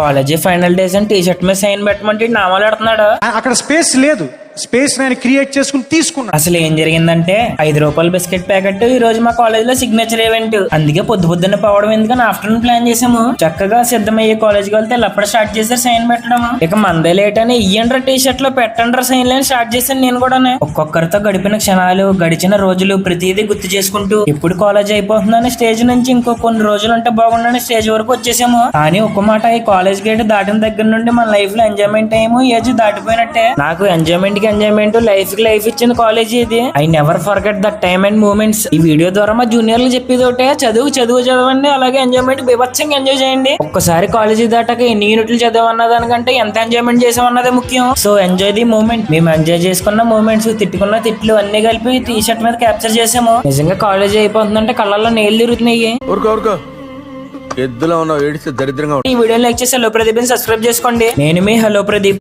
College final days అని T shirt మీద sign పెట్టమంటే నామాలు పెడుతున్నాడు. అక్కడ స్పేస్ లేదు, స్పేస్ నేను క్రియేట్ చేసుకుని తీసుకున్నా. అసలు ఏం జరిగిందంటే ₹5 బిస్కెట్ ప్యాకెట్ ఈ రోజు మా కాలేజ్ లో సిగ్నేచర్ ఈవెంట్. అందుకే పొద్దున్న పోవడం ఎందుకని ఆఫ్టర్నూన్ ప్లాన్ చేసాము. చక్కగా సిద్ధమయ్యే కాలేజ్కి వెళ్తే అప్పుడు స్టార్ట్ చేశారు సైన్ పెట్టడం. ఇక మందే లేట్ అని ఇయ్యండ్రా టీ షర్ట్ లో పెట్టండ్రా సైన్ లైన్ స్టార్ట్ చేశాను నేను కూడా. ఒక్కొక్కరితో గడిపిన క్షణాలు, గడిచిన రోజులు ప్రతిదీ గుర్తు చేసుకుంటూ ఎప్పుడు కాలేజ్ అయిపోతుందని స్టేజ్ నుంచి ఇంకో కొన్ని రోజులు ఉంటే బాగుండని స్టేజ్ వరకు వచ్చేసాము. కానీ ఒక్క మాట, ఈ కాలేజ్ గేట్ దాటిన దగ్గర నుండి మన లైఫ్ లో ఎంజాయ్మెంట్ టైము ఏజ్ దాటిపోయినట్టే. నాకు ఎంజాయ్మెంట్ లైఫ్ కి లైఫ్ ఇచ్చిన కాలేజ్ ఇది. I never forget that time and moments. ఈ వీడియో ద్వారా మా జూనియర్లు చెప్పేది ఒకటే, చదవండి, అలాగే ఎంజాయ్మెంట్ బీభత్సంగా ఎంజాయ్ చేయండి. ఒక్కసారి కాలేజీ దాటాక ఎన్ని యూనిట్లు చదవన్న దానికంటే ఎంత ఎంజాయ్మెంట్ చేసామన్నదే ముఖ్యం. So enjoy the moment. మేము ఎంజాయ్ చేసుకున్న మూమెంట్స్, తిట్టుకున్న తిట్లు అన్ని కలిపి టీ షర్ట్ మీద క్యాప్చర్ చేసాము. నిజంగా కాలేజీ అయిపోతుందంటే కళ్ళల్లో నీళ్లు తిరుగుతున్నాయి. ఎద్దులో ఉన్న ఏడిస్తే దరిద్రంగా. ఈ వీడియో లైక్ చేసి హలో ప్రదీప్ సబ్స్క్రైబ్ చేసుకోండి. నేను మీ హలో ప్రదీప్.